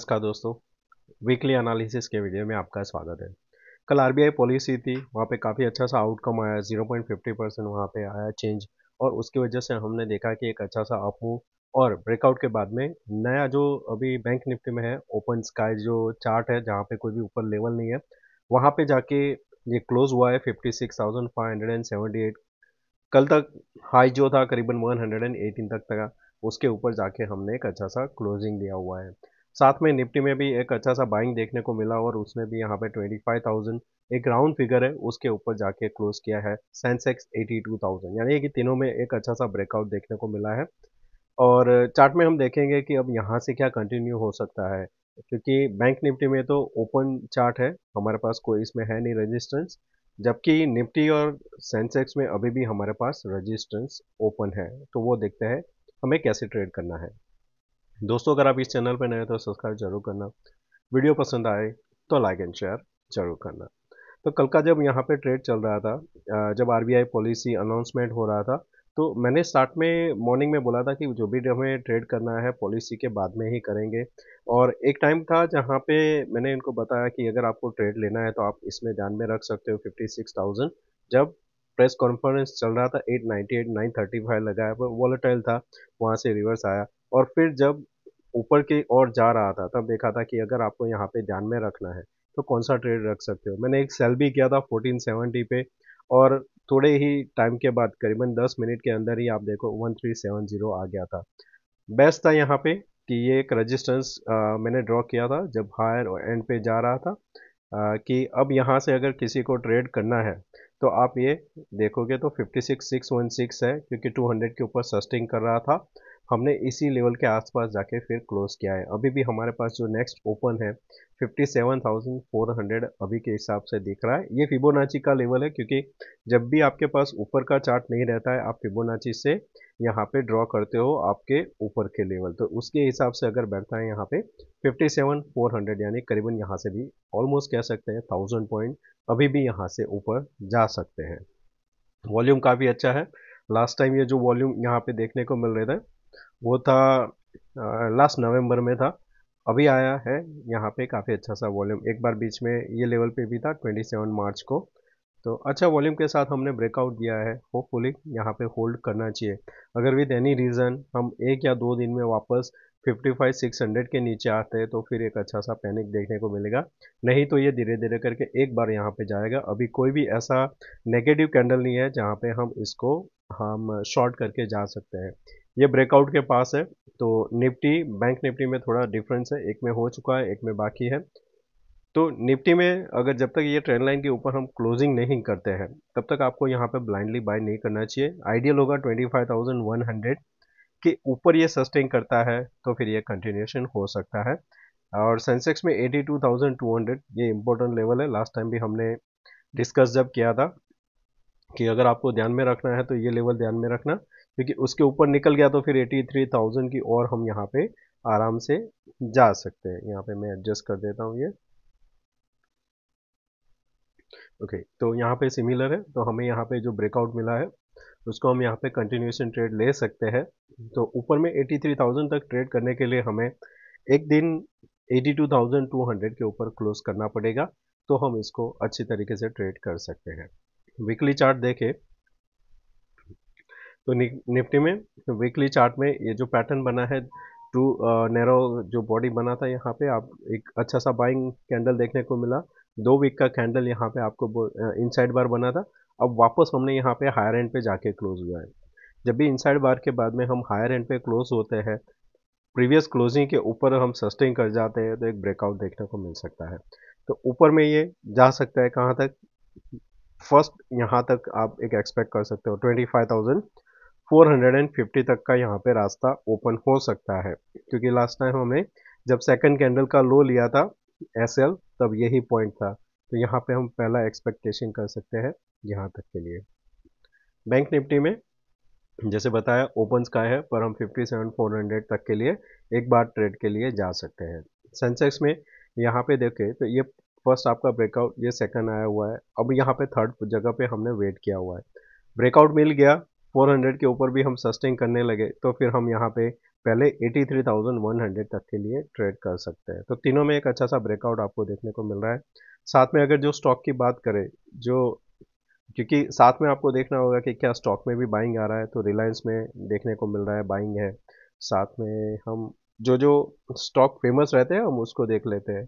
नमस्कार दोस्तों, weekly analysis के वीडियो में आपका स्वागत है। कल आरबीआई पॉलिसी थी, वहाँ पे काफ़ी अच्छा सा आउटकम आया, 0.50% वहाँ पे आया चेंज। और उसकी वजह से हमने देखा कि एक अच्छा सा अप मूव और ब्रेकआउट के बाद में नया जो अभी बैंक निफ्टी में है, ओपन स्काई जो चार्ट है जहाँ पे कोई भी ऊपर लेवल नहीं है, वहाँ पे जाके ये क्लोज हुआ है 56,578। कल तक हाई जो था करीबन 118 तक था, उसके ऊपर जाके हमने एक अच्छा सा क्लोजिंग दिया हुआ है। साथ में निफ्टी में भी एक अच्छा सा बाइंग देखने को मिला और उसने भी यहाँ पे 25,000 एक राउंड फिगर है उसके ऊपर जाके क्लोज किया है। सेंसेक्स 82,000, यानी कि तीनों में एक अच्छा सा ब्रेकआउट देखने को मिला है। और चार्ट में हम देखेंगे कि अब यहाँ से क्या कंटिन्यू हो सकता है, क्योंकि बैंक निफ्टी में तो ओपन चार्ट है, हमारे पास कोई इसमें है नहीं रेजिस्टेंस, जबकि निफ्टी और सेंसेक्स में अभी भी हमारे पास रेजिस्टेंस ओपन है। तो वो देखते हैं हमें कैसे ट्रेड करना है। दोस्तों, अगर आप इस चैनल पर नए हो तो सब्सक्राइब जरूर करना, वीडियो पसंद आए तो लाइक एंड शेयर जरूर करना। तो कल का जब यहाँ पे ट्रेड चल रहा था, जब आरबीआई पॉलिसी अनाउंसमेंट हो रहा था, तो मैंने स्टार्ट में मॉर्निंग में बोला था कि जो भी हमें ट्रेड करना है पॉलिसी के बाद में ही करेंगे। और एक टाइम था जहाँ पे मैंने इनको बताया कि अगर आपको ट्रेड लेना है तो आप इसमें ध्यान में रख सकते हो 56,000। जब प्रेस कॉन्फ्रेंस चल रहा था 898 935 लगाया पर वॉलेटाइल था, वहाँ से रिवर्स आया। और फिर जब ऊपर की ओर जा रहा था तब देखा था कि अगर आपको यहाँ पे ध्यान में रखना है तो कौन सा ट्रेड रख सकते हो। मैंने एक सेल भी किया था 1470 पे, और थोड़े ही टाइम के बाद करीबन 10 मिनट के अंदर ही आप देखो 1370 आ गया था। बेस्ट था यहाँ पे कि ये एक रेजिस्टेंस मैंने ड्रॉ किया था जब हायर एंड पे जा रहा था, कि अब यहाँ से अगर किसी को ट्रेड करना है तो आप ये देखोगे तो 56,616 है, क्योंकि 200 के ऊपर सस्टेन कर रहा था। हमने इसी लेवल के आसपास जाके फिर क्लोज किया है। अभी भी हमारे पास जो नेक्स्ट ओपन है 57,400 अभी के हिसाब से दिख रहा है। ये फिबोनाची का लेवल है, क्योंकि जब भी आपके पास ऊपर का चार्ट नहीं रहता है आप फिबोनाची से यहाँ पे ड्रॉ करते हो आपके ऊपर के लेवल, तो उसके हिसाब से अगर बैठता है यहाँ पे 57,400, यानी करीबन यहाँ से भी ऑलमोस्ट कह सकते हैं 1000 पॉइंट अभी भी यहाँ से ऊपर जा सकते हैं। वॉल्यूम काफ़ी अच्छा है। लास्ट टाइम ये जो वॉल्यूम यहाँ पे देखने को मिल रहे थे वो था लास्ट नवंबर में था। अभी आया है यहाँ पे काफ़ी अच्छा सा वॉल्यूम, एक बार बीच में ये लेवल पे भी था 27 मार्च को। तो अच्छा वॉल्यूम के साथ हमने ब्रेकआउट दिया है, होपफुली यहाँ पे होल्ड करना चाहिए। अगर विद एनी रीज़न हम 1 या 2 दिन में वापस 55,600 के नीचे आते हैं तो फिर एक अच्छा सा पैनिक देखने को मिलेगा। नहीं तो ये धीरे धीरे करके एक बार यहाँ पे जाएगा। अभी कोई भी ऐसा नेगेटिव कैंडल नहीं है जहाँ पे हम इसको हम शॉर्ट करके जा सकते हैं। ये ब्रेकआउट के पास है। तो निफ्टी बैंक निफ्टी में थोड़ा डिफरेंस है, एक में हो चुका है एक में बाकी है। तो निफ्टी में अगर जब तक ये ट्रेंड लाइन के ऊपर हम क्लोजिंग नहीं करते हैं तब तक आपको यहाँ पे ब्लाइंडली बाय नहीं करना चाहिए। आइडियल होगा 25,100 के ऊपर ये सस्टेन करता है तो फिर ये कंटिन्यूएशन हो सकता है। और सेंसेक्स में 82,200 ये इंपॉर्टेंट लेवल है। लास्ट टाइम भी हमने डिस्कस जब किया था कि अगर आपको ध्यान में रखना है तो ये लेवल ध्यान में रखना, क्योंकि उसके ऊपर निकल गया तो फिर 83,000 की और हम यहाँ पे आराम से जा सकते हैं। यहाँ पे मैं एडजस्ट कर देता हूँ ये। ओके, तो यहाँ पे सिमिलर है, तो हमें यहाँ पे जो ब्रेकआउट मिला है उसको हम यहाँ पे कंटिन्यूएशन ट्रेड ले सकते हैं। तो ऊपर में 83,000 तक ट्रेड करने के लिए हमें एक दिन 82,200 के ऊपर क्लोज करना पड़ेगा, तो हम इसको अच्छी तरीके से ट्रेड कर सकते हैं। वीकली चार्ट देखें तो निफ्टी में वीकली चार्ट में ये जो पैटर्न बना है टू नैरो जो बॉडी बना था, यहाँ पे आप एक अच्छा सा बाइंग कैंडल देखने को मिला। 2 वीक का कैंडल यहाँ पे आपको इनसाइड बार बना था। अब वापस हमने यहाँ पे हायर एंड पे जाके क्लोज हुआ है। जब भी इनसाइड बार के बाद में हम हायर एंड पे क्लोज होते हैं, प्रीवियस क्लोजिंग के ऊपर हम सस्टेन कर जाते हैं तो एक ब्रेकआउट देखने को मिल सकता है। तो ऊपर में ये जा सकता है कहाँ तक, फर्स्ट यहाँ तक आप एक एक्सपेक्ट कर सकते हो 25,450 तक का यहाँ पे रास्ता ओपन हो सकता है, क्योंकि लास्ट टाइम हमने जब सेकंड कैंडल का लो लिया था एसएल तब यही पॉइंट था। तो यहाँ पे हम पहला एक्सपेक्टेशन कर सकते हैं यहाँ तक के लिए। बैंक निफ्टी में जैसे बताया ओपन स्काई है, पर हम 57,400 तक के लिए एक बार ट्रेड के लिए जा सकते हैं। सेंसेक्स में यहाँ पे देखें तो ये फर्स्ट आपका ब्रेकआउट, ये सेकंड आया हुआ है, अब यहाँ पे थर्ड जगह पे हमने वेट किया हुआ है। ब्रेकआउट मिल गया 400 के ऊपर भी हम सस्टेन करने लगे तो फिर हम यहाँ पे पहले 83,100 तक के लिए ट्रेड कर सकते हैं। तो तीनों में एक अच्छा सा ब्रेकआउट आपको देखने को मिल रहा है। साथ में अगर जो स्टॉक की बात करें, जो क्योंकि साथ में आपको देखना होगा कि क्या स्टॉक में भी बाइंग आ रहा है, तो रिलायंस में देखने को मिल रहा है बाइंग है। साथ में हम जो जो स्टॉक फेमस रहते हैं हम उसको देख लेते हैं।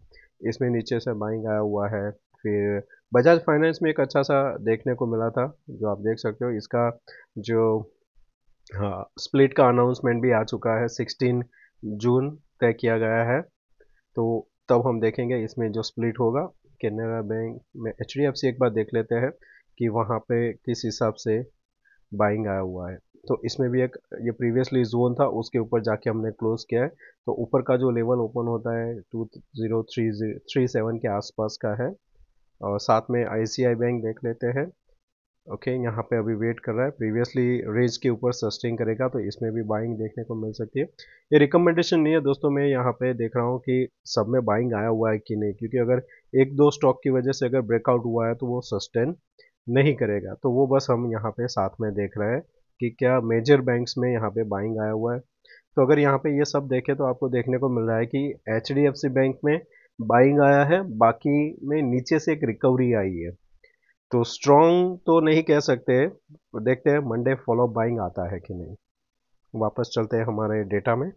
इसमें नीचे से बाइंग आया हुआ है। फिर बजाज फाइनेंस में एक अच्छा सा देखने को मिला था, जो आप देख सकते हो इसका जो, हाँ, स्प्लिट का अनाउंसमेंट भी आ चुका है। 16 जून तय किया गया है। तो तब हम देखेंगे इसमें जो स्प्लिट होगा। कैनरा बैंक में एचडीएफसी एक बार देख लेते हैं कि वहाँ पे किस हिसाब से बाइंग आया हुआ है। तो इसमें भी एक ये प्रीवियसली जोन था, उसके ऊपर जाके हमने क्लोज किया है। तो ऊपर का जो लेवल ओपन होता है 2037 के आसपास का है। और साथ में आईसीआई बैंक देख लेते हैं। ओके, यहाँ पे अभी वेट कर रहा है, प्रीवियसली रेंज के ऊपर सस्टेन करेगा तो इसमें भी बाइंग देखने को मिल सकती है। ये रिकमेंडेशन नहीं है दोस्तों, मैं यहाँ पे देख रहा हूँ कि सब में बाइंग आया हुआ है कि नहीं, क्योंकि अगर एक दो स्टॉक की वजह से अगर ब्रेकआउट हुआ है तो वो सस्टेन नहीं करेगा। तो वो बस हम यहाँ पे साथ में देख रहे हैं कि क्या मेजर बैंक्स में यहाँ पे बाइंग आया हुआ है। तो अगर यहाँ पे ये सब देखें तो आपको देखने को मिल रहा है कि एचडीएफसी बैंक में बाइंग आया है, बाकी में नीचे से एक रिकवरी आई है। तो स्ट्रॉन्ग तो नहीं कह सकते, देखते हैं मंडे फॉलो बाइंग आता है कि नहीं। वापस चलते हैं हमारे डेटा में।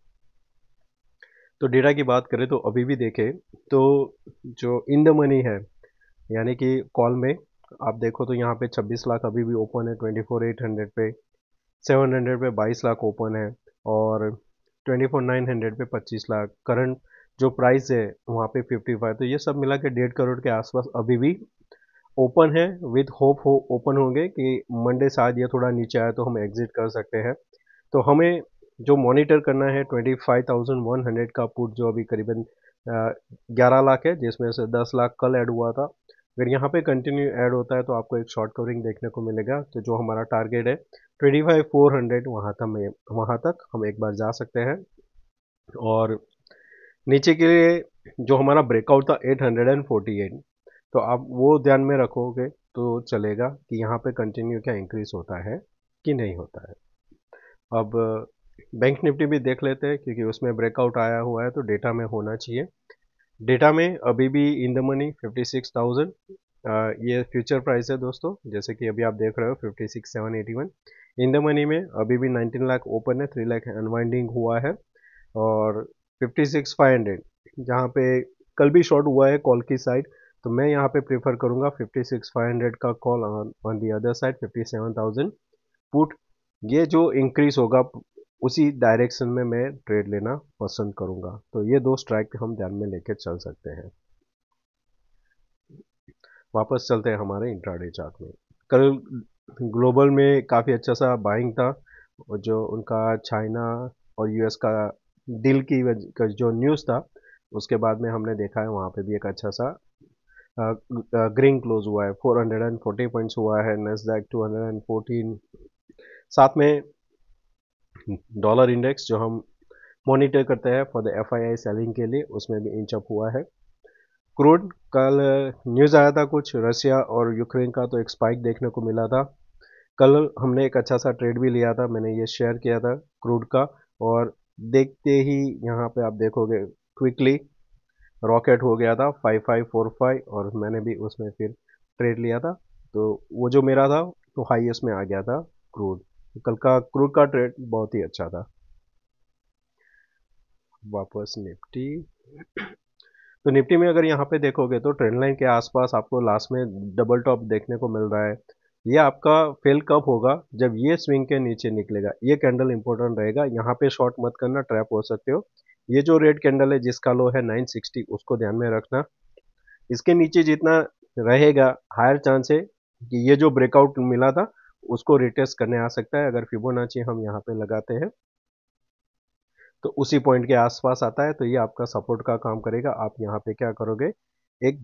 तो डेटा की बात करें तो अभी भी देखें तो जो इन द मनी है, यानी कि कॉल में आप देखो तो यहाँ पे 26 लाख अभी भी ओपन है 24,800 पे। 700 पे 22 लाख ओपन है। और 24,900 पे 25 लाख करंट जो प्राइस है वहाँ पे 55। तो ये सब मिला के 1.5 करोड़ के आसपास अभी भी ओपन है। विद होप हो ओपन होंगे कि मंडे शायद ये थोड़ा नीचे आए तो हम एग्जिट कर सकते हैं। तो हमें जो मॉनिटर करना है 25,100 का पुट, जो अभी करीबन 11 लाख है, जिसमें से 10 लाख कल ऐड हुआ था। अगर यहाँ पे कंटिन्यू ऐड होता है तो आपको एक शॉर्ट कवरिंग देखने को मिलेगा। तो जो हमारा टारगेट है 25,400, वहाँ तक हम एक बार जा सकते हैं। और नीचे के लिए जो हमारा ब्रेकआउट था 848, तो आप वो ध्यान में रखोगे तो चलेगा कि यहाँ पे कंटिन्यू क्या इंक्रीज होता है कि नहीं होता है। अब बैंक निफ्टी भी देख लेते हैं, क्योंकि उसमें ब्रेकआउट आया हुआ है तो डेटा में होना चाहिए। डेटा में अभी भी इन द मनी 56,000, ये फ्यूचर प्राइस है दोस्तों, जैसे कि अभी आप देख रहे हो 56,781। इन द मनी में अभी भी 19 लाख ओपन है, 3 लाख अनवाइंडिंग हुआ है। और 56,500 जहाँ पे कल भी शॉर्ट हुआ है कॉल की साइड, तो मैं यहाँ पे प्रेफर करूँगा 56,500 का call on the other side 57,000 put. ये जो इंक्रीज होगा उसी डायरेक्शन में मैं ट्रेड लेना पसंद करूंगा। तो ये दो स्ट्राइक हम ध्यान में लेके चल सकते हैं। वापस चलते हैं हमारे इंट्राडे चार्ट में। कल ग्लोबल में काफ़ी अच्छा सा बाइंग था, और जो उनका चाइना और यूएस का डील का जो न्यूज़ था, उसके बाद में हमने देखा है वहाँ पे भी एक अच्छा सा ग्रीन क्लोज हुआ है। 440 पॉइंट्स हुआ है, नेस्डैक 214। साथ में डॉलर इंडेक्स जो हम मॉनिटर करते हैं फॉर द एफआईआई सेलिंग के लिए, उसमें भी इंच अप हुआ है। क्रूड कल न्यूज़ आया था कुछ रशिया और यूक्रेन का, तो एक स्पाइक देखने को मिला था। कल हमने एक अच्छा सा ट्रेड भी लिया था, मैंने ये शेयर किया था क्रूड का। और देखते ही यहाँ पे आप देखोगे क्विकली रॉकेट हो गया था 5545, और मैंने भी उसमें फिर ट्रेड लिया था। तो वो जो मेरा था तो हाईएस्ट में आ गया था क्रूड। कल का क्रूड का ट्रेड बहुत ही अच्छा था। वापस निफ्टी। तो निफ्टी में अगर यहाँ पे देखोगे तो ट्रेंड लाइन के आसपास आपको लास्ट में डबल टॉप देखने को मिल रहा है। ये आपका फेल कब होगा, जब ये स्विंग के नीचे निकलेगा। ये कैंडल इंपॉर्टेंट रहेगा, यहाँ पे शॉर्ट मत करना, ट्रैप हो सकते हो। ये जो रेड कैंडल है जिसका लो है 960, उसको ध्यान में रखना। इसके नीचे जितना रहेगा हायर चांस है कि ये जो ब्रेकआउट मिला था उसको रिटेस्ट करने आ सकता है। अगर फिबोनाची हम यहाँ पे लगाते हैं तो उसी पॉइंट के आसपास आता है, तो ये आपका सपोर्ट का काम करेगा। आप यहाँ पे क्या करोगे, एक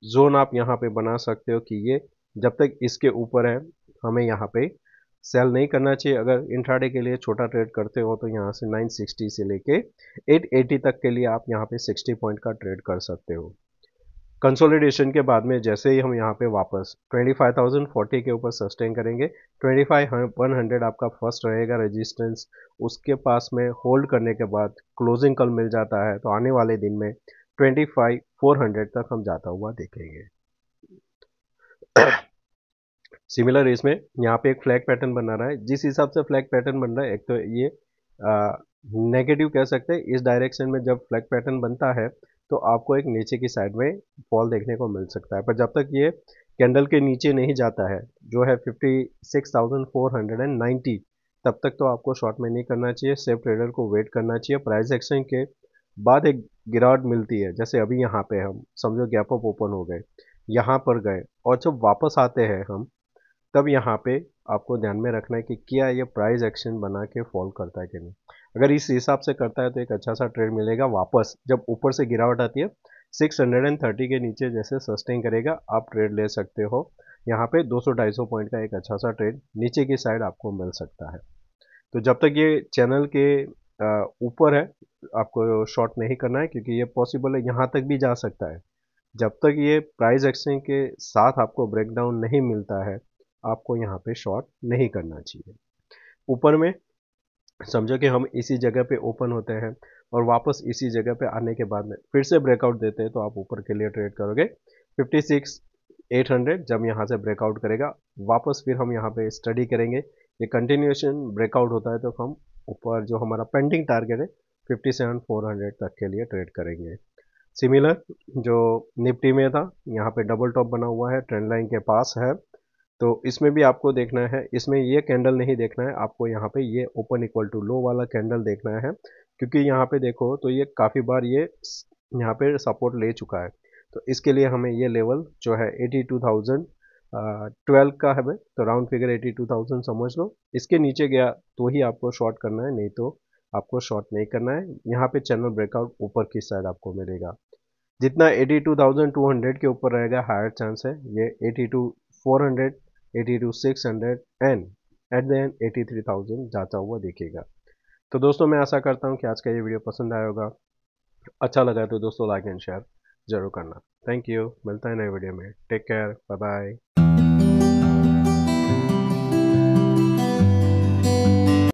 जोन आप यहाँ पे बना सकते हो कि ये जब तक इसके ऊपर है हमें यहाँ पे सेल नहीं करना चाहिए। अगर इंट्राडे के लिए छोटा ट्रेड करते हो तो यहाँ से 960 से लेके 880 तक के लिए आप यहाँ पे 60 पॉइंट का ट्रेड कर सकते हो। कंसोलिडेशन के बाद में जैसे ही हम यहाँ पे वापस 25,040 के ऊपर सस्टेन करेंगे, 25,100 आपका फर्स्ट रहेगा रेजिस्टेंस। उसके पास में होल्ड करने के बाद क्लोजिंग कल मिल जाता है, तो आने वाले दिन में 25,400 तक हम जाता हुआ देखेंगे। सिमिलर इसमें यहाँ पे एक फ्लैग पैटर्न बना रहा है। जिस हिसाब से फ्लैग पैटर्न बन रहा है, एक तो ये नेगेटिव कह सकते हैं। इस डायरेक्शन में जब फ्लैग पैटर्न बनता है तो आपको एक नीचे की साइड में फॉल देखने को मिल सकता है, पर जब तक ये कैंडल के नीचे नहीं जाता है जो है 56,490, तब तक तो आपको शॉर्ट में नहीं करना चाहिए। सेफ ट्रेडर को वेट करना चाहिए। प्राइस एक्शन के बाद एक गिरावट मिलती है, जैसे अभी यहाँ पे हम समझो गैप अप ओपन हो गए, यहाँ पर गए और जब वापस आते हैं हम, तब यहाँ पे आपको ध्यान में रखना है कि क्या ये प्राइस एक्शन बना के फॉल करता है कि नहीं। अगर इस हिसाब से करता है तो एक अच्छा सा ट्रेड मिलेगा। वापस जब ऊपर से गिरावट आती है 630 के नीचे जैसे सस्टेन करेगा, आप ट्रेड ले सकते हो। यहाँ पे 200-250 पॉइंट का एक अच्छा सा ट्रेड नीचे की साइड आपको मिल सकता है। तो जब तक ये चैनल के ऊपर है आपको शॉर्ट नहीं करना है, क्योंकि ये पॉसिबल है यहाँ तक भी जा सकता है। जब तक ये प्राइस एक्शन के साथ आपको ब्रेकडाउन नहीं मिलता है, आपको यहाँ पे शॉर्ट नहीं करना चाहिए। ऊपर में समझो कि हम इसी जगह पे ओपन होते हैं और वापस इसी जगह पे आने के बाद में फिर से ब्रेकआउट देते हैं, तो आप ऊपर के लिए ट्रेड करोगे 56,800। जब यहाँ से ब्रेकआउट करेगा वापस फिर हम यहाँ पे स्टडी करेंगे। ये कंटिन्यूएशन ब्रेकआउट होता है तो हम ऊपर जो हमारा पेंडिंग टारगेट है 57,400 तक के लिए ट्रेड करेंगे। सिमिलर जो निफ्टी में था, यहाँ पे डबल टॉप बना हुआ है, ट्रेंड लाइन के पास है, तो इसमें भी आपको देखना है। इसमें ये कैंडल नहीं देखना है आपको, यहाँ पे ये ओपन इक्वल टू लो वाला कैंडल देखना है, क्योंकि यहाँ पे देखो तो ये काफ़ी बार ये यहाँ पे सपोर्ट ले चुका है। तो इसके लिए हमें ये लेवल जो है 82,012 का है, तो राउंड फिगर 82,000 समझ लो। इसके नीचे गया तो ही आपको शॉर्ट करना है, नहीं तो आपको शॉर्ट नहीं करना है। यहाँ पे चैनल ब्रेकआउट ऊपर की साइड आपको मिलेगा। जितना 82,200 के ऊपर रहेगा हायर चांस है ये 82,400, 82,600 एंड एट द एंड 83,000 जाता हुआ दिखेगा। तो दोस्तों मैं आशा करता हूँ कि आज का ये वीडियो पसंद आया होगा। अच्छा लगा तो दोस्तों लाइक एंड शेयर जरूर करना। थैंक यू, मिलता है नए वीडियो में। Take care, bye bye.